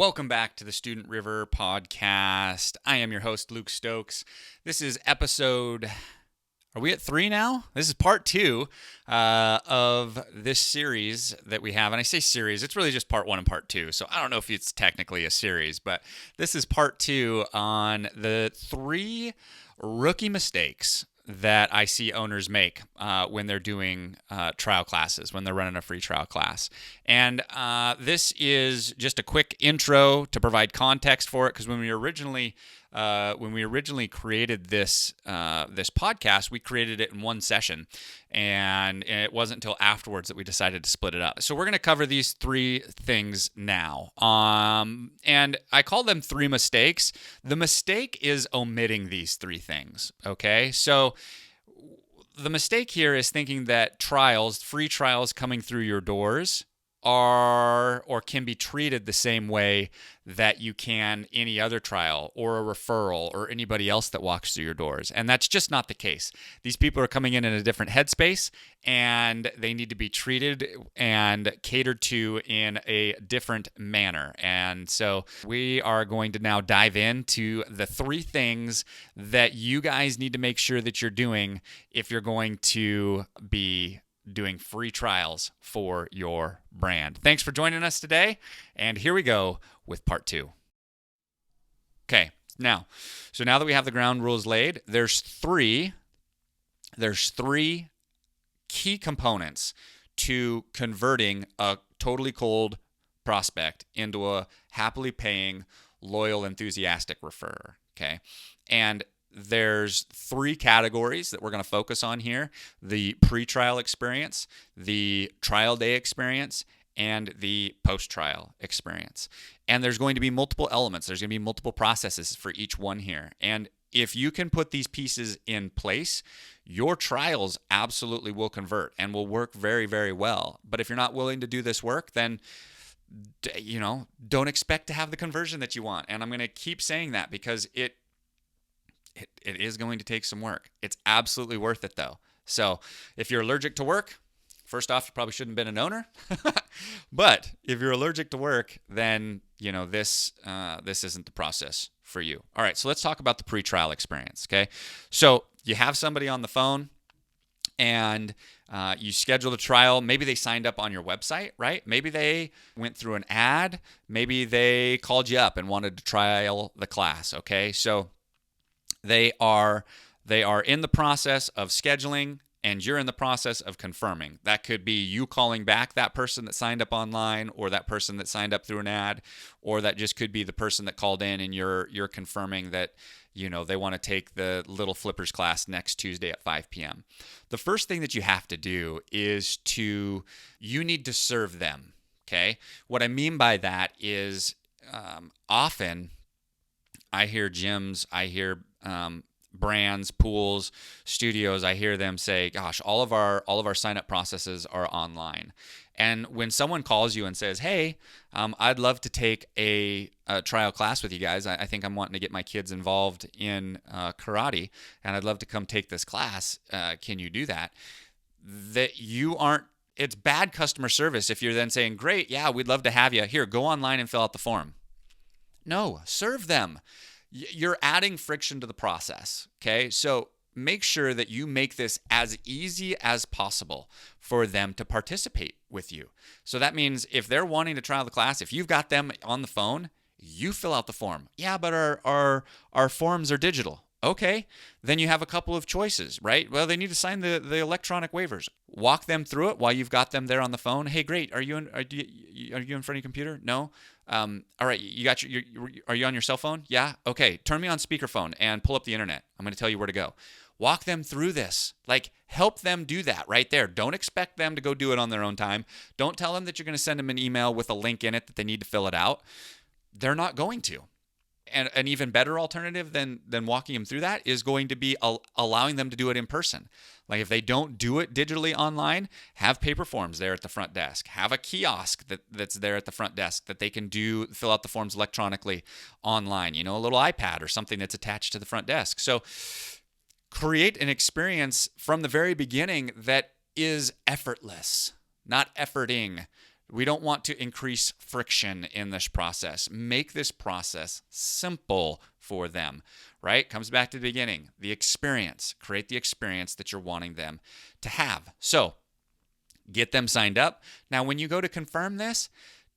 Welcome back to the Student River podcast. I am your host, Luke Stokes. This is episode, are we at 3 now? This is part 2 of this series that we have. And I say series, it's really just part 1 and part 2. So I don't know if it's technically a series, but this is part 2 on the 3 rookie mistakes that I see owners make when they're doing trial classes, when they're running a free trial class. And this is just a quick intro to provide context for it, because when we originally created this podcast, we created it in one session, and it wasn't until afterwards that we decided to split it up. So we're going to cover these 3 things now, and I call them 3 mistakes. The mistake is omitting these 3 things. Okay, so the mistake here is thinking that free trials coming through your doors are or can be treated the same way that you can any other trial or a referral or anybody else that walks through your doors. And that's just not the case. These people are coming in a different headspace, and they need to be treated and catered to in a different manner. And so we are going to now dive into the 3 things that you guys need to make sure that you're doing if you're going to be doing free trials for your brand. Thanks for joining us today, and here we go with part 2. Okay, now that we have the ground rules laid, there's three key components to converting a totally cold prospect into a happily paying, loyal, enthusiastic referrer. Okay, and there's 3 categories that we're going to focus on here: the pre-trial experience, the trial day experience, and the post-trial experience. And there's going to be multiple elements. There's going to be multiple processes for each one here. And if you can put these pieces in place, your trials absolutely will convert and will work very, very well. But if you're not willing to do this work, then don't expect to have the conversion that you want. And I'm going to keep saying that because it is going to take some work. It's absolutely worth it, though. So if you're allergic to work, first off, you probably shouldn't have been an owner. But if you're allergic to work, then this isn't the process for you. All right, so let's talk about the pre-trial experience. Okay, so you have somebody on the phone, and you schedule the trial. Maybe they signed up on your website, right? Maybe they went through an ad. Maybe they called you up and wanted to trial the class. Okay, so they are in the process of scheduling, and you're in the process of confirming. That could be you calling back that person that signed up online, or that person that signed up through an ad, or that just could be the person that called in and you're confirming that they want to take the Little Flippers class next Tuesday at 5 p.m. The first thing that you have to do is you need to serve them. Okay, what I mean by that is often I hear gyms, I hear brands, pools, studios, I hear them say, gosh, all of our sign-up processes are online. And when someone calls you and says, hey, I'd love to take a trial class with you guys. I think I'm wanting to get my kids involved in karate, and I'd love to come take this class. Can you do that? It's bad customer service if you're then saying, great, yeah, we'd love to have you. Here, go online and fill out the form. No, serve them. You're adding friction to the process, okay? So make sure that you make this as easy as possible for them to participate with you. So that means if they're wanting to trial the class, if you've got them on the phone, you fill out the form. Yeah, but our forms are digital. Okay, then you have a couple of choices, right? Well, they need to sign the electronic waivers. Walk them through it while you've got them there on the phone. Hey, great. Are you in front of your computer? No. All right. Are you on your cell phone? Yeah. Okay. Turn me on speakerphone and pull up the internet. I'm going to tell you where to go. Walk them through this. Help them do that right there. Don't expect them to go do it on their own time. Don't tell them that you're going to send them an email with a link in it that they need to fill it out. They're not going to. And an even better alternative than walking them through that is going to be allowing them to do it in person. If they don't do it digitally online, have paper forms there at the front desk. Have a kiosk that's there at the front desk that they can fill out the forms electronically online. A little iPad or something that's attached to the front desk. So create an experience from the very beginning that is effortless, not efforting. We don't want to increase friction in this process. Make this process simple for them, right? Comes back to the beginning, the experience. Create the experience that you're wanting them to have. So get them signed up. Now, when you go to confirm this,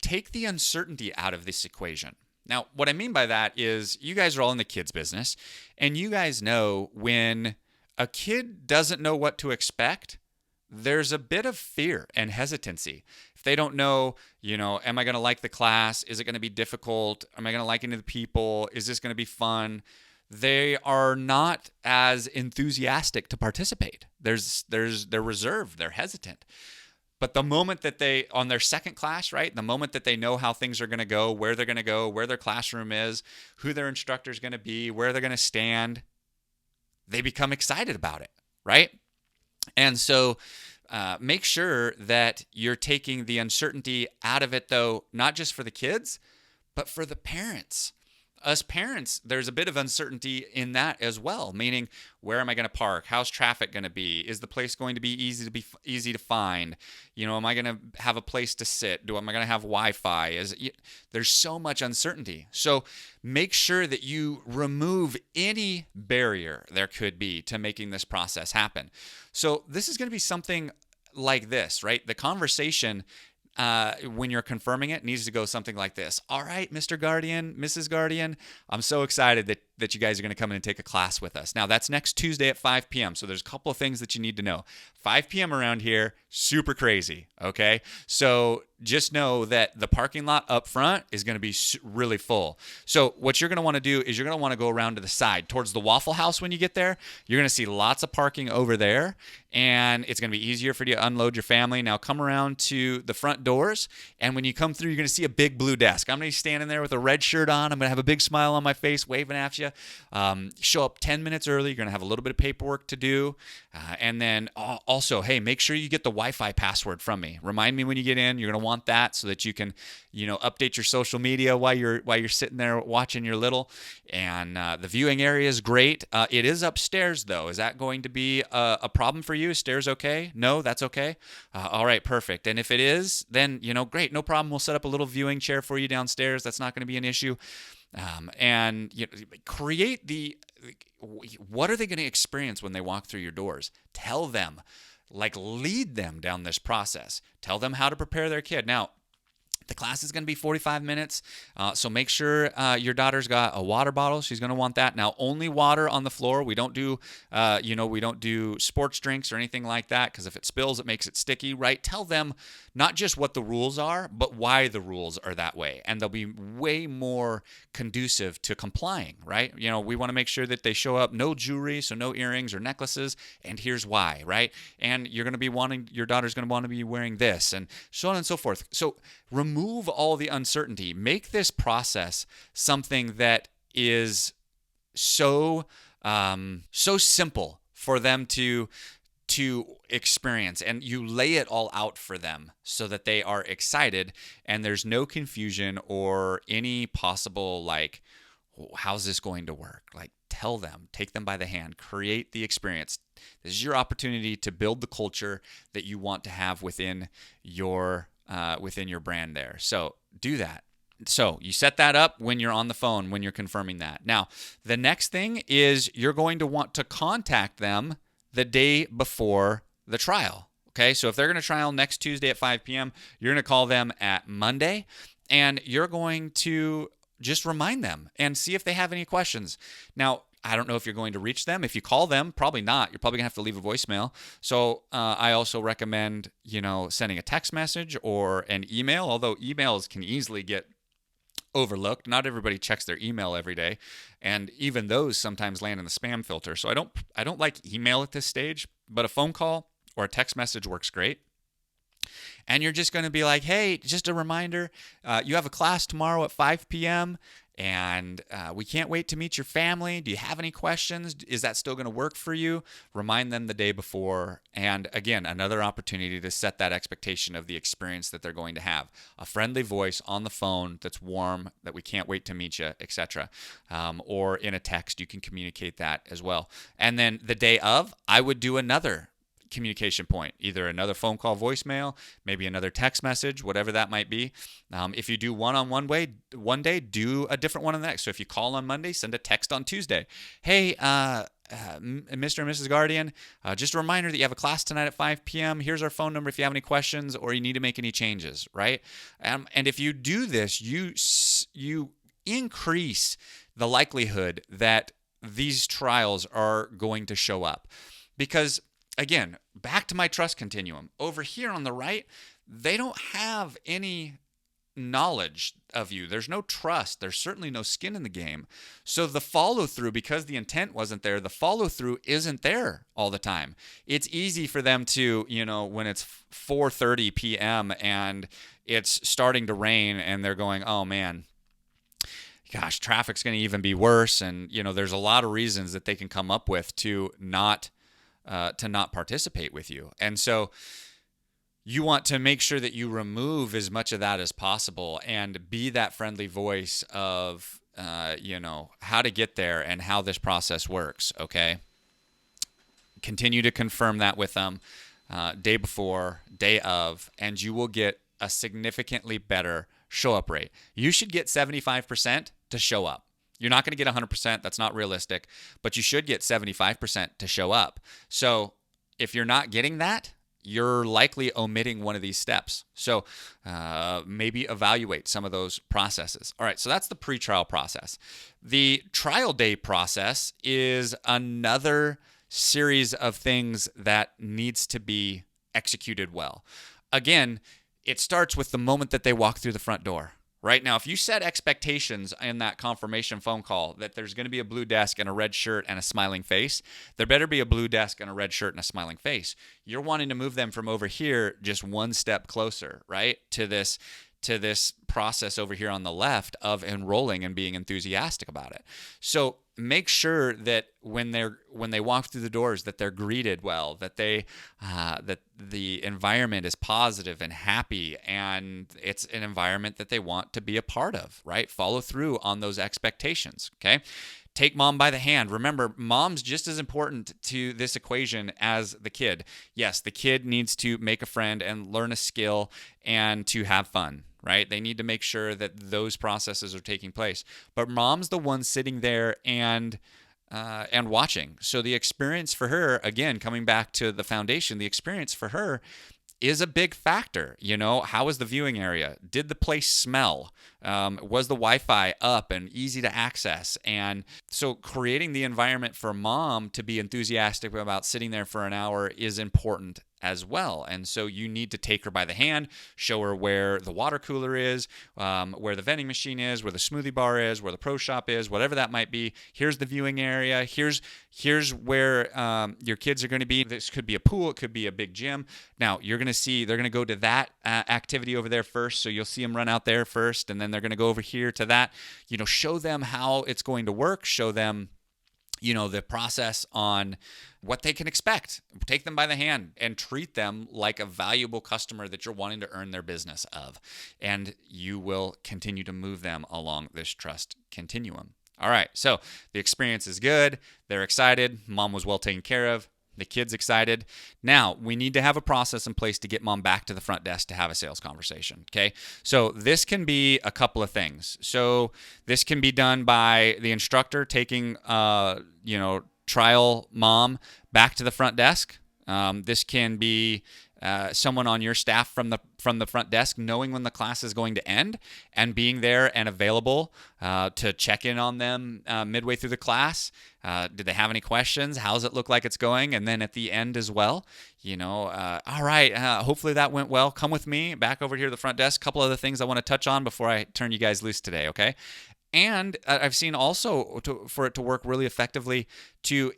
take the uncertainty out of this equation. Now, what I mean by that is you guys are all in the kids business, and you guys know when a kid doesn't know what to expect, there's a bit of fear and hesitancy. If they don't know, am I going to like the class? Is it going to be difficult? Am I going to like any of the people? Is this going to be fun? They are not as enthusiastic to participate. They're reserved. They're hesitant. But the moment that they, on their second class, right, the moment that they know how things are going to go, where they're going to go, where their classroom is, who their instructor is going to be, where they're going to stand, they become excited about it, right? And so make sure that you're taking the uncertainty out of it, though, not just for the kids, but for the parents. Us parents, there's a bit of uncertainty in that as well, meaning where am I going to park? How's traffic going to be? Is the place going to be easy to find? Am I going to have a place to sit? Am I going to have Wi-Fi? There's so much uncertainty. So make sure that you remove any barrier there could be to making this process happen. So this is going to be something like this, right? The conversation when you're confirming it needs to go something like this. All right, Mr. Guardian, Mrs. Guardian, I'm so excited that you guys are going to come in and take a class with us. Now, that's next Tuesday at 5 p.m., so there's a couple of things that you need to know. 5 p.m. around here, super crazy, okay? So just know that the parking lot up front is going to be really full. So what you're going to want to do is you're going to want to go around to the side towards the Waffle House when you get there. You're going to see lots of parking over there, and it's going to be easier for you to unload your family. Now come around to the front doors, and when you come through, you're going to see a big blue desk. I'm going to be standing there with a red shirt on. I'm going to have a big smile on my face, waving at you. Show up 10 minutes early. You're going to have a little bit of paperwork to do. And then also, hey, make sure you get the Wi-Fi password from me. Remind me when you get in. You're going to want that so that you can, update your social media while you're sitting there watching your little. And the viewing area is great. It is upstairs, though. Is that going to be a problem for you? Is stairs okay? No, that's okay. All right, perfect. And if it is, then, great, no problem. We'll set up a little viewing chair for you downstairs. That's not going to be an issue. And create what are they going to experience when they walk through your doors? Tell them, lead them down this process. Tell them how to prepare their kid. Now, the class is going to be 45 minutes, so make sure your daughter's got a water bottle. She's going to want that. Now, only water on the floor. We don't do, we don't do sports drinks or anything like that, because if it spills, it makes it sticky, right? Tell them not just what the rules are, but why the rules are that way, and they'll be way more conducive to complying, right? We want to make sure that they show up, no jewelry, so no earrings or necklaces, and here's why, right? And your daughter's going to want to be wearing this, and so on and so forth. So remove all the uncertainty. Make this process something that is so simple for them to experience, and you lay it all out for them so that they are excited and there's no confusion or any possible how's this going to work? Tell them, take them by the hand, create the experience. This is your opportunity to build the culture that you want to have within your brand there. So do that. So you set that up when you're on the phone, when you're confirming that. Now, the next thing is you're going to want to contact them the day before the trial. Okay, so if they're going to trial next Tuesday at 5 p.m., you're going to call them at Monday, and you're going to just remind them and see if they have any questions. Now, I don't know if you're going to reach them. If you call them, probably not. You're probably going to have to leave a voicemail. So I also recommend, sending a text message or an email, although emails can easily get overlooked. Not everybody checks their email every day, and even those sometimes land in the spam filter. So I don't like email at this stage, but a phone call or a text message works great. And you're just going to be like, hey, just a reminder, you have a class tomorrow at 5 p.m., and we can't wait to meet your family. Do you have any questions? Is that still going to work for you? Remind them the day before. And again, another opportunity to set that expectation of the experience that they're going to have. A friendly voice on the phone that's warm, that we can't wait to meet you, etc. Or in a text, you can communicate that as well. And then the day of, I would do another communication point, either another phone call, voicemail, maybe another text message, whatever that might be. If you do one-on-one one day, do a different one on the next. So if you call on Monday, send a text on Tuesday. Hey, Mr. and Mrs. Guardian, just a reminder that you have a class tonight at 5 p.m. Here's our phone number if you have any questions or you need to make any changes, right? And if you do this, you increase the likelihood that these trials are going to show up. Because, again, back to my trust continuum. Over here on the right, they don't have any knowledge of you. There's no trust. There's certainly no skin in the game. So the follow through, because the intent wasn't there, the follow through isn't there all the time. It's easy for them to, when it's 4:30 p.m. and it's starting to rain and they're going, oh man, gosh, traffic's going to even be worse. And, there's a lot of reasons that they can come up with to not participate with you. And so you want to make sure that you remove as much of that as possible and be that friendly voice of, how to get there and how this process works. Okay. Continue to confirm that with them day before, day of, and you will get a significantly better show up rate. You should get 75% to show up. You're not going to get 100%. That's not realistic, but you should get 75% to show up. So if you're not getting that, you're likely omitting one of these steps. So maybe evaluate some of those processes. All right, so that's the pre-trial process. The trial day process is another series of things that needs to be executed well. Again, it starts with the moment that they walk through the front door. Right now, if you set expectations in that confirmation phone call that there's going to be a blue desk and a red shirt and a smiling face, there better be a blue desk and a red shirt and a smiling face. You're wanting to move them from over here just one step closer, right, to this process over here on the left of enrolling and being enthusiastic about it. So make sure that when they walk through the doors, that they're greeted well, that that the environment is positive and happy, and it's an environment that they want to be a part of, right? Follow through on those expectations, okay? Take mom by the hand. Remember, mom's just as important to this equation as the kid. Yes, the kid needs to make a friend and learn a skill and to have fun, right? They need to make sure that those processes are taking place. But mom's the one sitting there and watching. So the experience for her, again, coming back to the foundation, the experience for her is a big factor. How was the viewing area? Did the place smell? Was the Wi-Fi up and easy to access? And so creating the environment for mom to be enthusiastic about sitting there for an hour is important as well. And so you need to take her by the hand, show her where the water cooler is, where the vending machine is, where the smoothie bar is, where the pro shop is, whatever that might be. Here's the viewing area. Here's where your kids are going to be. This could be a pool. It could be a big gym. Now, you're going to see they're going to go to that activity over there first. So you'll see them run out there first, and then they're going to go over here to that. Show them how it's going to work. Show them the process on what they can expect. Take them by the hand and treat them like a valuable customer that you're wanting to earn their business of. And you will continue to move them along this trust continuum. All right, so the experience is good. They're excited. Mom was well taken care of. The kid's excited. Now, we need to have a process in place to get mom back to the front desk to have a sales conversation, okay? So this can be a couple of things. So this can be done by the instructor taking, trial mom back to the front desk. This can be someone on your staff from the front desk knowing when the class is going to end and being there and available to check in on them midway through the class. Did they have any questions? How does it look like it's going? And then at the end as well, all right, hopefully that went well. Come with me back over here to the front desk. A couple other things I want to touch on before I turn you guys loose today, okay? And I've seen also for it to work really effectively to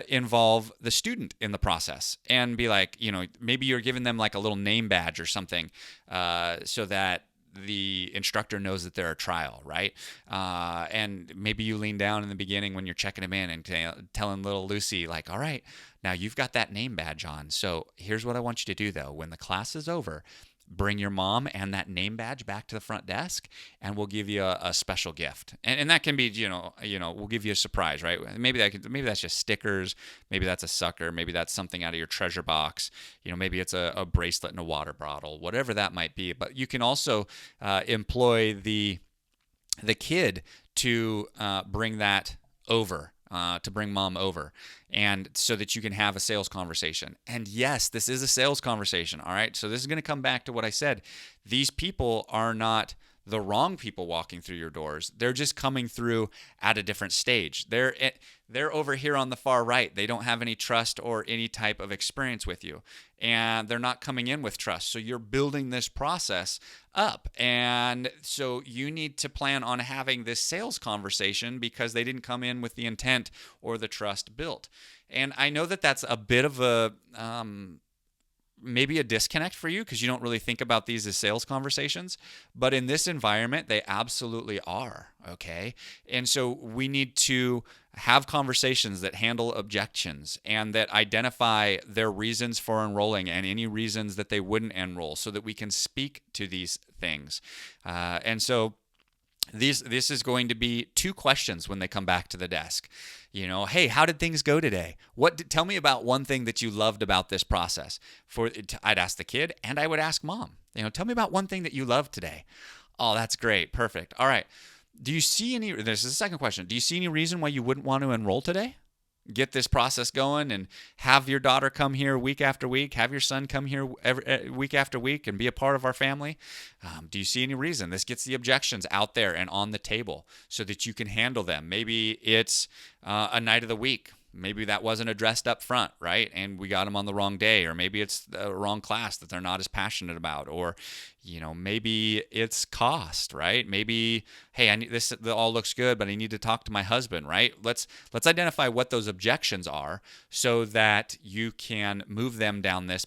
involve the student in the process and be like, maybe you're giving them like a little name badge or something so that the instructor knows that they're a trial, right? And maybe you lean down in the beginning when you're checking them in and telling little Lucy, like, all right, now you've got that name badge on. So here's what I want you to do, though. When the class is over, bring your mom and that name badge back to the front desk, and we'll give you a special gift. And that can be, we'll give you a surprise, right? Maybe that's just stickers, maybe that's a sucker, maybe that's something out of your treasure box, maybe it's a bracelet and a water bottle, whatever that might be. But you can also employ the kid to bring that over, to bring mom over, and so that you can have a sales conversation. And yes, this is a sales conversation, all right? So this is going to come back to what I said. These people are not the wrong people walking through your doors. They're just coming through at a different stage. They're over here on the far right. They don't have any trust or any type of experience with you, and they're not coming in with trust. So you're building this process up, and so you need to plan on having this sales conversation because they didn't come in with the intent or the trust built. And I know that that's a bit of a maybe a disconnect for you because you don't really think about these as sales conversations, but in this environment, they absolutely are, okay? And so we need to have conversations that handle objections and that identify their reasons for enrolling and any reasons that they wouldn't enroll so that we can speak to these things. And so this is going to be 2 questions when they come back to the desk. Hey, how did things go today? Tell me about one thing that you loved about this process. I'd ask the kid and I would ask mom. Tell me about one thing that you loved today. Oh, that's great. Perfect. All right. This is the second question. Do you see any reason why you wouldn't want to enroll today? Get this process going and have your daughter come here week after week, have your son come here week after week and be a part of our family. Do you see any reason? This gets the objections out there and on the table so that you can handle them. Maybe it's a night of the week. Maybe that wasn't addressed up front, right? And we got them on the wrong day, or maybe it's the wrong class that they're not as passionate about, or maybe it's cost, right? Maybe, hey, this all looks good, but I need to talk to my husband, right? Let's identify what those objections are so that you can move them down this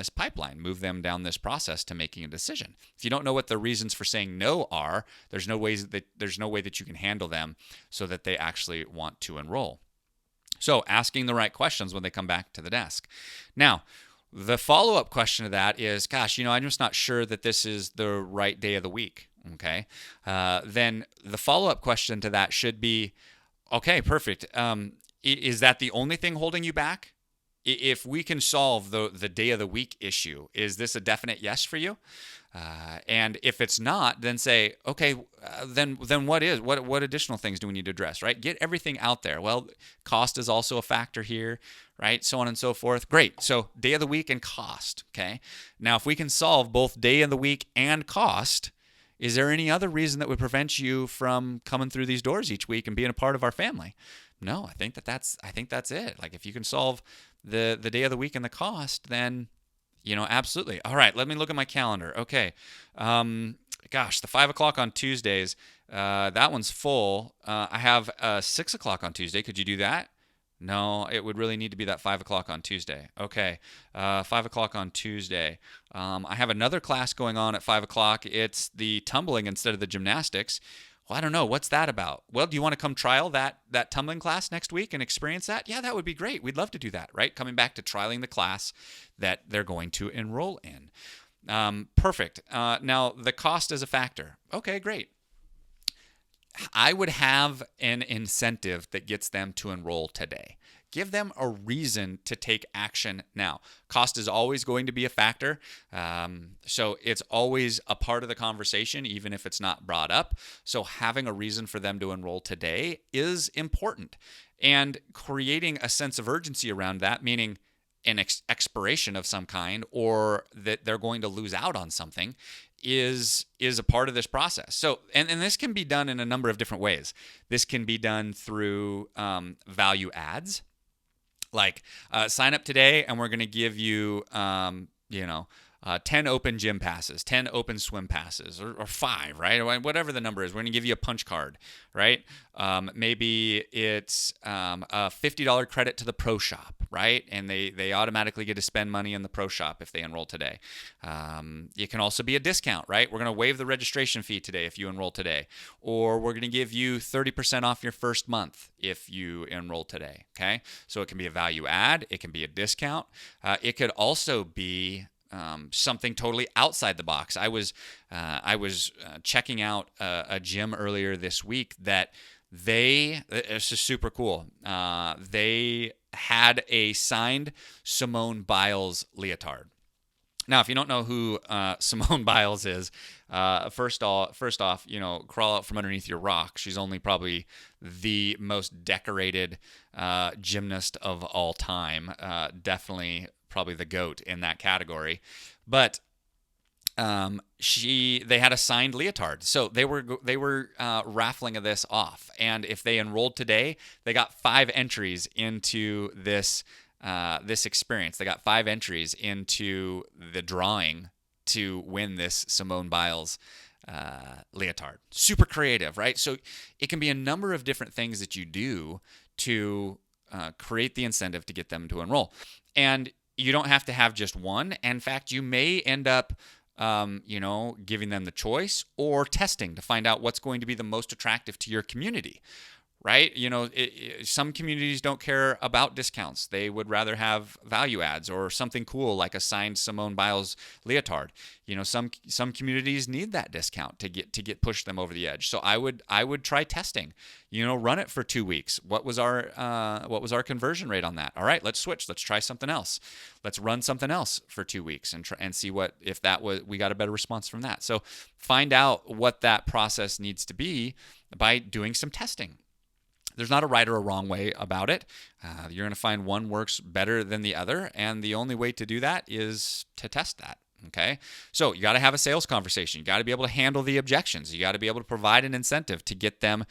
pipeline, move them down this process to making a decision. If you don't know what the reasons for saying no are, there's no way that you can handle them so that they actually want to enroll. So asking the right questions when they come back to the desk. Now, the follow-up question to that is, gosh, I'm just not sure that this is the right day of the week, okay? Then the follow-up question to that should be, okay, perfect. Is that the only thing holding you back? If we can solve the day of the week issue, is this a definite yes for you? And if it's not, then say, okay, then what additional things do we need to address, right? Get everything out there. Well, cost is also a factor here, right? So on and so forth. Great. So day of the week and cost, okay? Now, if we can solve both day of the week and cost, is there any other reason that would prevent you from coming through these doors each week and being a part of our family? No, I think that's it. Like if you can solve the day of the week and the cost, then absolutely. All right, let me look at my calendar. Okay. The 5 o'clock on Tuesdays, that one's full. I have 6 o'clock on Tuesday. Could you do that? No, it would really need to be that 5 o'clock on Tuesday. Okay. 5 o'clock on Tuesday. I have another class going on at 5 o'clock. It's the tumbling instead of the gymnastics. Well, I don't know. What's that about? Well, do you want to come trial that tumbling class next week and experience that? Yeah, that would be great. We'd love to do that, right? Coming back to trialing the class that they're going to enroll in. Perfect. Now, the cost is a factor. Okay, great. I would have an incentive that gets them to enroll today. Give them a reason to take action now. Cost is always going to be a factor. So it's always a part of the conversation, even if it's not brought up. So having a reason for them to enroll today is important. And creating a sense of urgency around that, meaning an expiration of some kind or that they're going to lose out on something, is a part of this process. So, and this can be done in a number of different ways. This can be done through value adds. Like sign up today and we're going to give you, 10 open gym passes, 10 open swim passes, or 5, right? Whatever the number is, we're going to give you a punch card, right? Maybe it's a $50 credit to the pro shop, right? And they automatically get to spend money in the pro shop if they enroll today. It can also be a discount, right? We're going to waive the registration fee today if you enroll today. Or we're going to give you 30% off your first month if you enroll today, okay? So it can be a value add. It can be a discount. It could also be something totally outside the box. I was checking out a gym earlier this week that it's just super cool. They had a signed Simone Biles leotard. Now, if you don't know who Simone Biles is, first off, crawl out from underneath your rock. She's only probably the most decorated gymnast of all time. Definitely, probably the GOAT in that category. But they had a signed leotard, so they were raffling this off, and if they enrolled today, they got 5 entries into this experience. They got 5 entries into the drawing to win this Simone Biles leotard. Super creative, right? So it can be a number of different things that you do to create the incentive to get them to enroll, and you don't have to have just one. In fact, you may end up giving them the choice or testing to find out what's going to be the most attractive to your community, right? Some communities don't care about discounts. They would rather have value adds or something cool like a signed Simone Biles leotard. Some communities need that discount to get push them over the edge. So I would try testing. Run it for 2 weeks. What was our conversion rate on that? All right, let's switch. Let's try something else. Let's run something else for 2 weeks and see if we got a better response from that. So find out what that process needs to be by doing some testing. There's not a right or a wrong way about it. You're going to find one works better than the other, and the only way to do that is to test that. Okay, so you got to have a sales conversation. You got to be able to handle the objections. You got to be able to provide an incentive to get them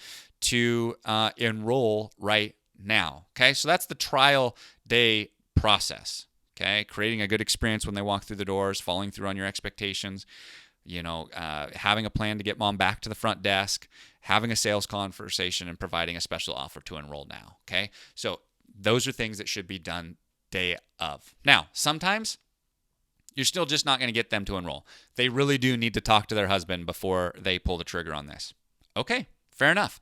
to enroll right now. Okay, so that's the trial day process. Okay, creating a good experience when they walk through the doors, following through on your expectations. Having a plan to get mom back to the front desk, having a sales conversation, and providing a special offer to enroll now. Okay, so those are things that should be done day of. Now, sometimes you're still just not going to get them to enroll. They really do need to talk to their husband before they pull the trigger on this. Okay, fair enough.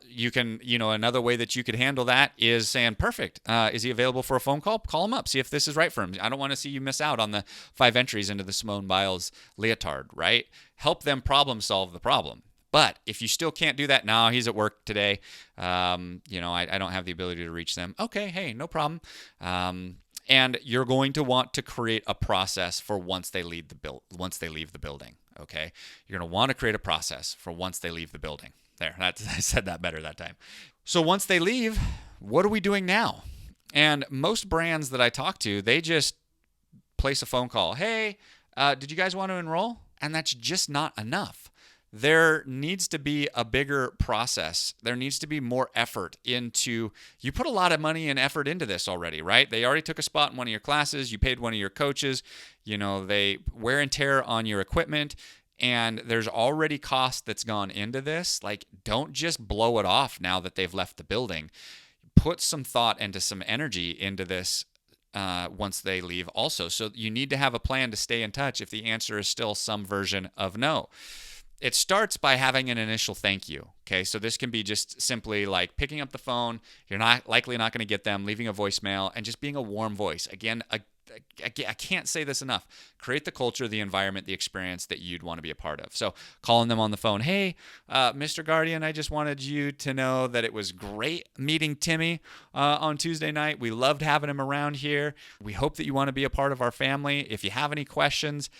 You can, another way that you could handle that is saying, perfect. Is he available for a phone call? Call him up. See if this is right for him. I don't want to see you miss out on the 5 entries into the Simone Biles leotard, right? Help them problem solve the problem. But if you still can't do that, no, he's at work today. I don't have the ability to reach them. Okay, hey, no problem. And you're going to want to create a process for once they leave the building. Okay, you're going to want to create a process for once they leave the building. There, I said that better that time. So once they leave, what are we doing now? And most brands that I talk to, they just place a phone call. Hey, did you guys want to enroll? And that's just not enough. There needs to be a bigger process. There needs to be more effort into, you put a lot of money and effort into this already, right? They already took a spot in one of your classes. You paid one of your coaches. They wear and tear on your equipment. And there's already cost that's gone into this. Like, don't just blow it off now that they've left the building. Put some thought into some energy into this once they leave also. So you need to have a plan to stay in touch if the answer is still some version of no. It starts by having an initial thank you. Okay, so this can be just simply like picking up the phone. You're likely not going to get them, leaving a voicemail, and just being a warm voice. Again, I can't say this enough. Create the culture, the environment, the experience that you'd want to be a part of. So calling them on the phone. Hey, Mr. Guardian, I just wanted you to know that it was great meeting Timmy on Tuesday night. We loved having him around here. We hope that you want to be a part of our family. If you have any questions,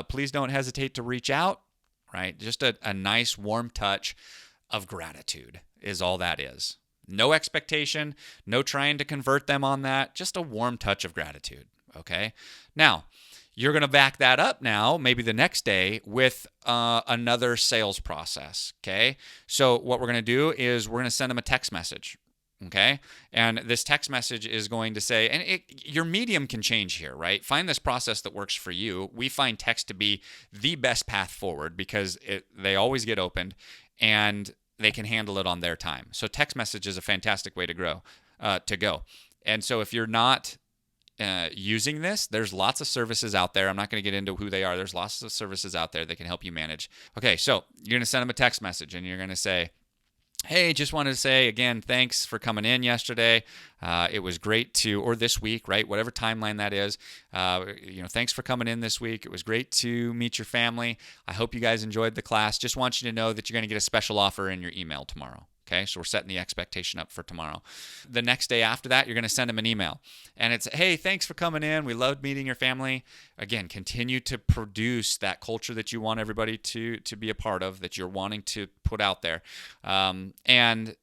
please don't hesitate to reach out. Right? Just a nice warm touch of gratitude is all that is. No expectation, no trying to convert them on that, just a warm touch of gratitude. Okay? Now, you're going to back that up now, maybe the next day, with another sales process. Okay? So what we're going to do is we're going to send them a text message. Okay? And this text message is going to say, and your medium can change here, right? Find this process that works for you. We find text to be the best path forward because they always get opened and they can handle it on their time. So text message is a fantastic way to go. And so if you're not using this, there's lots of services out there. I'm not going to get into who they are. There's lots of services out there that can help you manage. Okay, so you're going to send them a text message and you're going to say, Hey, just wanted to say again, thanks for coming in yesterday. It was great or this week, right? Whatever timeline that is. Thanks for coming in this week. It was great to meet your family. I hope you guys enjoyed the class. Just want you to know that you're going to get a special offer in your email tomorrow. Okay, so we're setting the expectation up for tomorrow. The next day after that, you're going to send them an email. And it's, hey, thanks for coming in. We loved meeting your family. Again, continue to produce that culture that you want everybody to be a part of, that you're wanting to put out there. And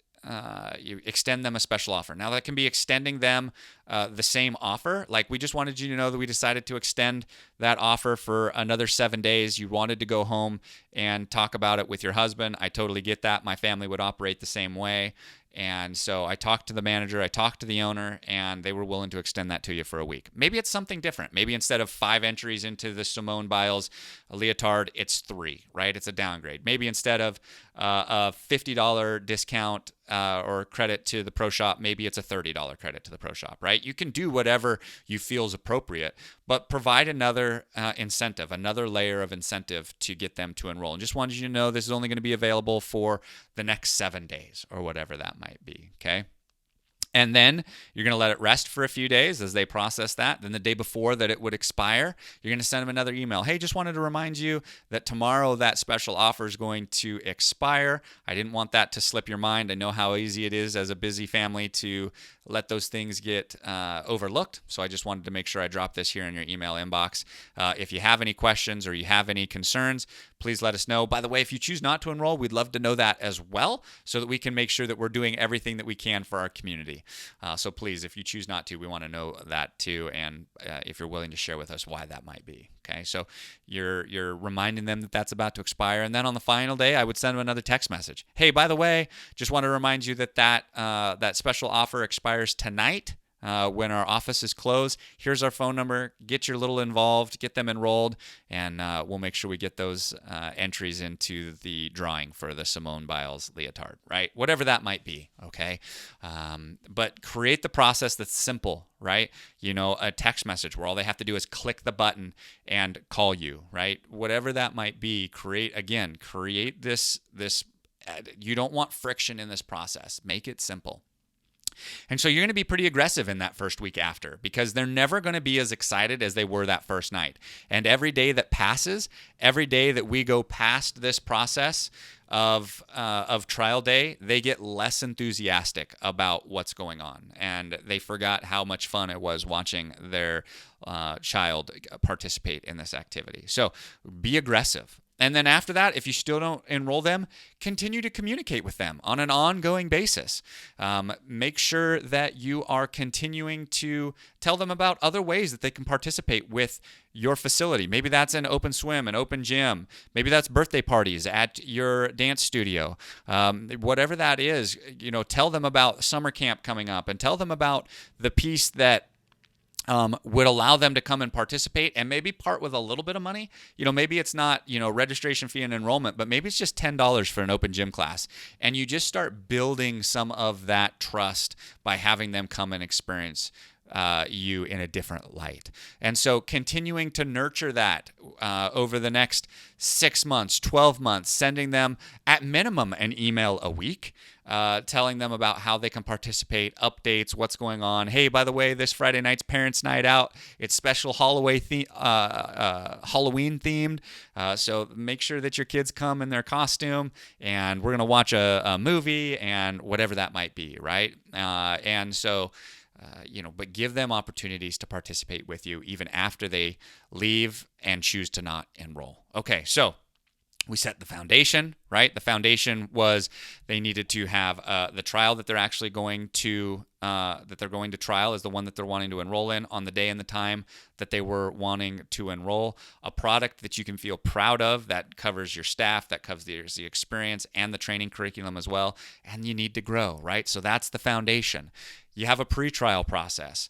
you extend them a special offer. Now, that can be extending them the same offer. Like, we just wanted you to know that we decided to extend that offer for another 7 days. You wanted to go home and talk about it with your husband. I totally get that. My family would operate the same way. And so I talked to the manager, I talked to the owner, and they were willing to extend that to you for a week. Maybe it's something different. Maybe instead of 5 entries into the Simone Biles leotard, it's 3, right? It's a downgrade. Maybe instead of a $50 discount or credit to the pro shop, maybe it's a $30 credit to the pro shop, right? You can do whatever you feel is appropriate, but provide another incentive, another layer of incentive to get them to enroll. And just wanted you to know this is only going to be available for the next 7 days or whatever that might be, okay? And then you're going to let it rest for a few days as they process that. Then the day before that it would expire, you're going to send them another email. Hey, just wanted to remind you that tomorrow that special offer is going to expire. I didn't want that to slip your mind. I know how easy it is as a busy family to let those things get overlooked. So I just wanted to make sure I drop this here in your email inbox. If you have any questions or you have any concerns, please let us know. By the way, if you choose not to enroll, we'd love to know that as well so that we can make sure that we're doing everything that we can for our community. So please, if you choose not to, we want to know that too, and if you're willing to share with us why that might be. Okay, so you're reminding them that that's about to expire, and then on the final day, I would send them another text message. Hey, by the way, just want to remind you that that special offer expires tonight. When our office is closed, here's our phone number. Get your little involved, get them enrolled, and we'll make sure we get those entries into the drawing for the Simone Biles leotard, right? Whatever that might be, okay? But create the process that's simple, right? A text message where all they have to do is click the button and call you, right? Whatever that might be, create this. You don't want friction in this process. Make it simple. And so you're going to be pretty aggressive in that first week after, because they're never going to be as excited as they were that first night. And every day that passes, every day that we go past this process of trial day, they get less enthusiastic about what's going on. And they forgot how much fun it was watching their child participate in this activity. So be aggressive. And then after that, if you still don't enroll them, continue to communicate with them on an ongoing basis. Make sure that you are continuing to tell them about other ways that they can participate with your facility. Maybe that's an open swim, an open gym. Maybe that's birthday parties at your dance studio. Whatever that is, tell them about summer camp coming up, and tell them about the piece that would allow them to come and participate, and maybe part with a little bit of money. Maybe it's not, registration fee and enrollment, but maybe it's just $10 for an open gym class. And you just start building some of that trust by having them come and experience you in a different light. And so continuing to nurture that over the next 6 months, 12 months, sending them at minimum an email a week, telling them about how they can participate, updates, what's going on. Hey, by the way, this Friday night's Parents' Night Out. It's special Halloween themed. So make sure that your kids come in their costume, and we're going to watch a movie and whatever that might be, right? But give them opportunities to participate with you even after they leave and choose to not enroll. Okay, so we set the foundation, right? The foundation was they needed to have the trial that they're actually going to trial is the one that they're wanting to enroll in on the day and the time that they were wanting to enroll. A product that you can feel proud of that covers your staff, that covers the experience and the training curriculum as well. And you need to grow, right? So that's the foundation. You have a pre-trial process.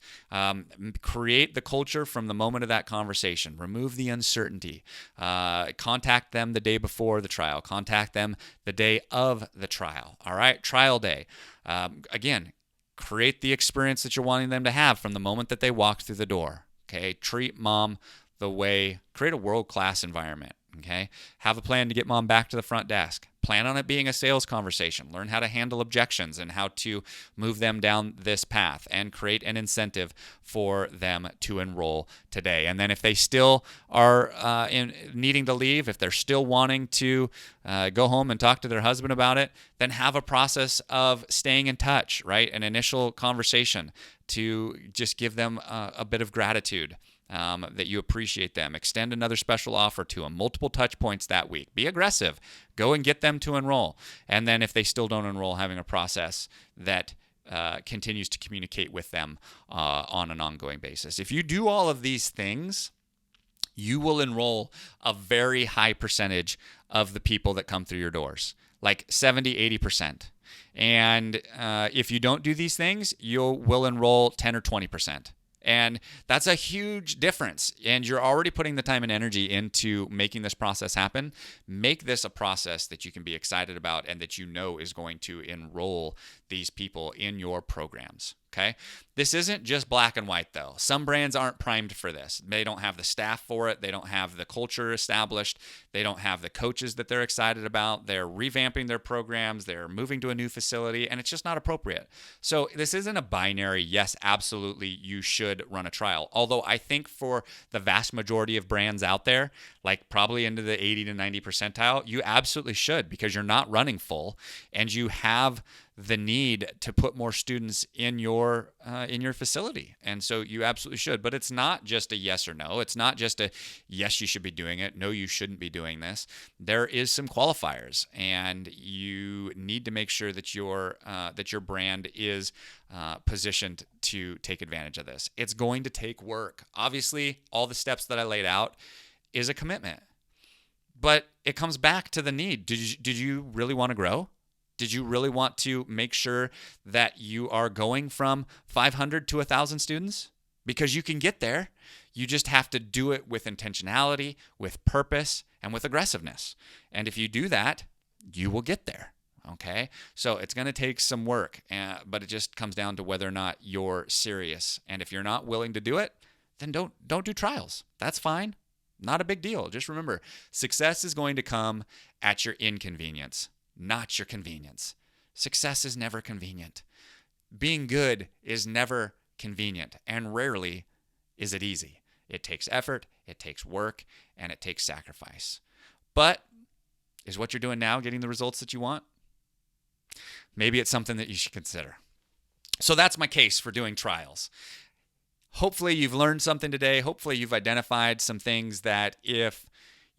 Create the culture from the moment of that conversation. Remove the uncertainty. Contact them the day before the trial. Contact them the day of the trial. All right, trial day. Again, create the experience that you're wanting them to have from the moment that they walk through the door. Okay, treat mom create a world-class environment. Okay. Have a plan to get mom back to the front desk. Plan on it being a sales conversation. Learn how to handle objections and how to move them down this path, and create an incentive for them to enroll today. And then if they still are needing to leave, if they're still wanting to go home and talk to their husband about it, then have a process of staying in touch, right? An initial conversation to just give them a bit of gratitude. That you appreciate them. Extend another special offer to them. Multiple touch points that week. Be aggressive. Go and get them to enroll. And then if they still don't enroll, having a process that continues to communicate with them on an ongoing basis. If you do all of these things, you will enroll a very high percentage of the people that come through your doors, like 70, 80%. And if you don't do these things, you will enroll 10 or 20%. And that's a huge difference. And you're already putting the time and energy into making this process happen. Make this a process that you can be excited about and that you know is going to enroll these people in your programs. Okay. This isn't just black and white, though. Some brands aren't primed for this. They don't have the staff for it. They don't have the culture established. They don't have the coaches that they're excited about. They're revamping their programs. They're moving to a new facility, and it's just not appropriate. So this isn't a binary, yes, absolutely, you should run a trial. Although I think for the vast majority of brands out there, like probably into the 80 to 90 percentile, you absolutely should, because you're not running full and you have the need to put more students in your facility. And so you absolutely should. But it's not just a yes or no. It's not just a yes, you should be doing it. No, you shouldn't be doing this. There is some qualifiers, and you need to make sure that your brand is positioned to take advantage of this. It's going to take work. Obviously, all the steps that I laid out is a commitment. But it comes back to the need. Did you really want to grow? Did you really want to make sure that you are going from 500 to 1,000 students? Because you can get there. You just have to do it with intentionality, with purpose, and with aggressiveness. And if you do that, you will get there. Okay? So it's going to take some work, but it just comes down to whether or not you're serious. And if you're not willing to do it, then don't do trials. That's fine. Not a big deal. Just remember, success is going to come at your inconvenience, not your convenience. Success is never convenient. Being good is never convenient, and rarely is it easy. It takes effort, it takes work, and it takes sacrifice. But is what you're doing now getting the results that you want? Maybe it's something that you should consider. So that's my case for doing trials. Hopefully you've learned something today. Hopefully you've identified some things that if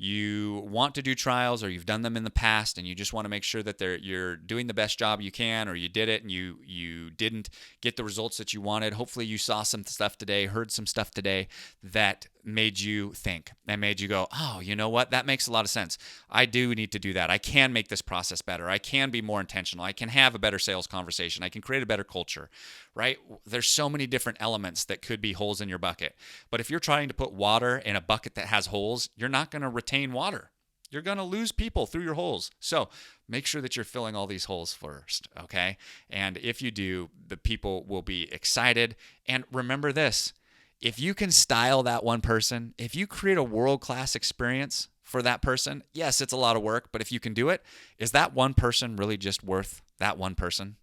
you want to do trials, or you've done them in the past and you just want to make sure that you're doing the best job you can, or you did it and you didn't get the results that you wanted. Hopefully you saw some stuff today, heard some stuff today that made you think and made you go, oh, you know what? That makes a lot of sense. I do need to do that. I can make this process better. I can be more intentional. I can have a better sales conversation. I can create a better culture, right? There's so many different elements that could be holes in your bucket. But if you're trying to put water in a bucket that has holes, you're not going to retain water. You're going to lose people through your holes. So make sure that you're filling all these holes first, okay? And if you do, the people will be excited. And remember this, if you can style that one person, if you create a world-class experience for that person, yes, it's a lot of work, but if you can do it, is that one person really just worth that one person?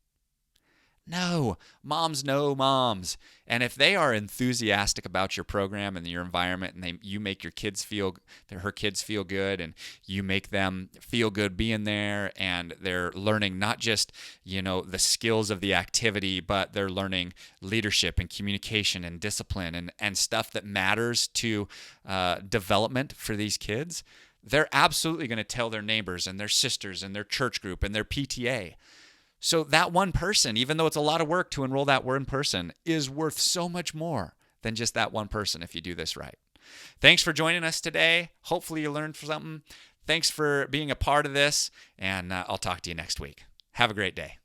No, moms know moms. And if they are enthusiastic about your program and your environment, and you make her kids feel good, and you make them feel good being there, and they're learning not just, the skills of the activity, but they're learning leadership and communication and discipline and stuff that matters to development for these kids, they're absolutely going to tell their neighbors and their sisters and their church group and their PTA. So that one person, even though it's a lot of work to enroll that one person, is worth so much more than just that one person if you do this right. Thanks for joining us today. Hopefully you learned something. Thanks for being a part of this, and I'll talk to you next week. Have a great day.